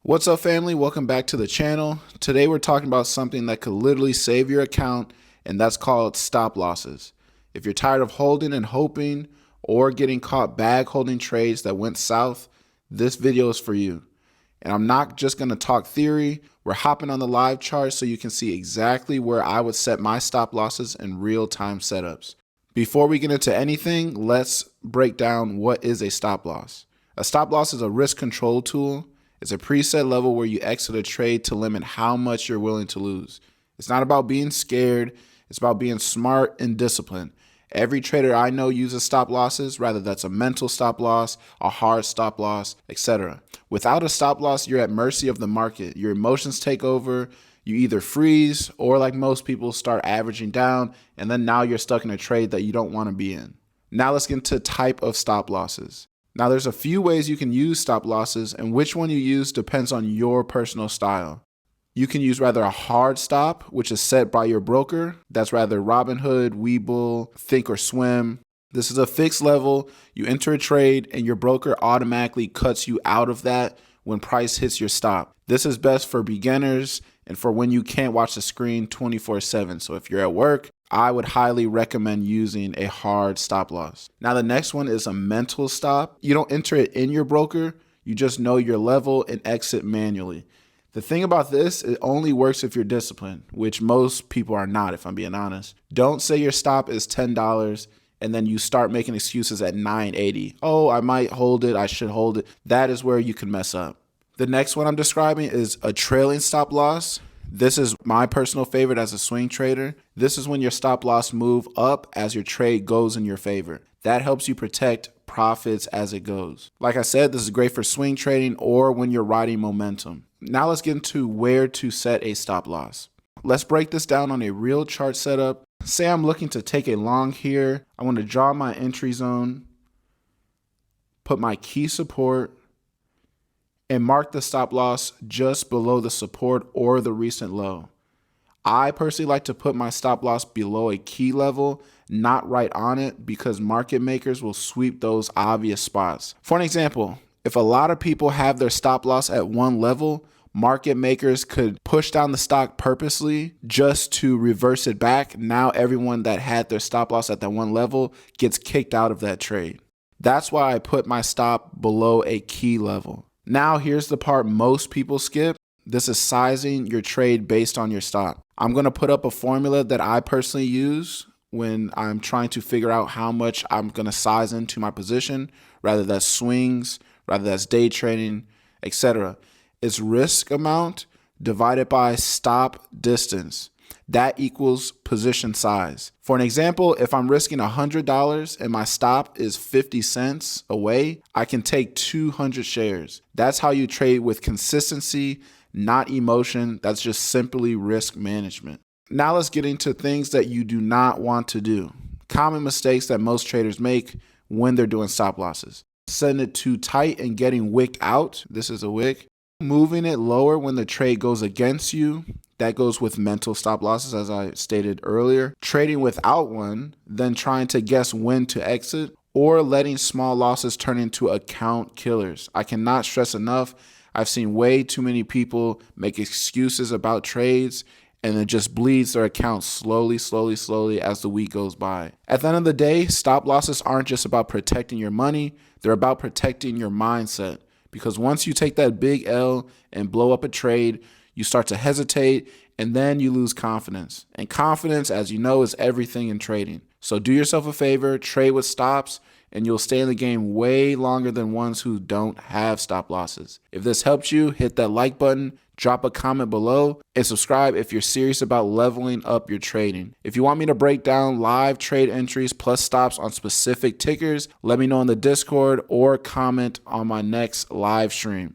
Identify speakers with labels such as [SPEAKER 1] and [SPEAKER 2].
[SPEAKER 1] What's up, family? Welcome back to the channel. Today we're talking about something that could literally save your account, and that's called stop losses. If you're tired of holding and hoping or getting caught bag holding trades that went south, this video is for you. And I'm not just going to talk theory. We're hopping on the live chart so you can see exactly where I would set my stop losses in real-time setups. Before we get into anything, let's break down what is a stop loss. A stop loss is a risk control tool. It's a preset level where you exit a trade to limit how much you're willing to lose. It's not about being scared. It's about being smart and disciplined. Every trader I know uses stop losses, rather that's a mental stop loss, a hard stop loss, etc. Without a stop loss, you're at mercy of the market. Your emotions take over. You either freeze or, like most people, start averaging down, and then now you're stuck in a trade that you don't want to be in. Now let's get into type of stop losses. Now there's a few ways you can use stop losses, and which one you use depends on your personal style. You can use rather a hard stop, which is set by your broker. That's rather Robinhood, Webull, Thinkorswim. This is a fixed level. You enter a trade and your broker automatically cuts you out of that when price hits your stop. This is best for beginners and for when you can't watch the screen 24/7. So if you're at work, I would highly recommend using a hard stop loss. Now the next one is a mental stop. You don't enter it in your broker. You just know your level and exit manually. The thing about this, it only works if you're disciplined, which most people are not, if I'm being honest. Don't say your stop is $10 and then you start making excuses at $9.80. Oh, I might hold it. I should hold it. That is where you can mess up. The next one I'm describing is a trailing stop loss. This is my personal favorite as a swing trader. This is when your stop loss move up as your trade goes in your favor. That helps you protect profits as it goes. Like I said, this is great for swing trading or when you're riding momentum. Now let's get into where to set a stop loss. Let's break this down on a real chart setup. Say I'm looking to take a long here. I want to draw my entry zone, put my key support, and mark the stop loss just below the support or the recent low. I personally like to put my stop loss below a key level, not right on it, because market makers will sweep those obvious spots. For an example, if a lot of people have their stop loss at one level, market makers could push down the stock purposely just to reverse it back. Now everyone that had their stop loss at that one level gets kicked out of that trade. That's why I put my stop below a key level. Now here's the part most people skip. This is sizing your trade based on your stop. I'm going to put up a formula that I personally use when I'm trying to figure out how much I'm going to size into my position, rather that's swings, rather that's day trading, etc. It's risk amount divided by stop distance. That equals position size. For an example, if I'm risking $100 and my stop is 50 cents away, I can take 200 shares. That's how you trade with consistency, not emotion. That's just simply risk management. Now let's get into things that you do not want to do. Common mistakes that most traders make when they're doing stop losses. Setting it too tight and getting wicked out. This is a wick. Moving it lower when the trade goes against you. That goes with mental stop losses, as I stated earlier. Trading without one, then trying to guess when to exit, or letting small losses turn into account killers. I cannot stress enough. I've seen way too many people make excuses about trades, and it just bleeds their account slowly as the week goes by. At the end of the day, stop losses aren't just about protecting your money. They're about protecting your mindset. Because once you take that big L and blow up a trade, you start to hesitate, and then you lose confidence. And confidence, as you know, is everything in trading. So do yourself a favor, trade with stops, and you'll stay in the game way longer than ones who don't have stop losses. If this helped you, hit that like button, drop a comment below, and subscribe if you're serious about leveling up your trading. If you want me to break down live trade entries plus stops on specific tickers, let me know in the Discord or comment on my next live stream.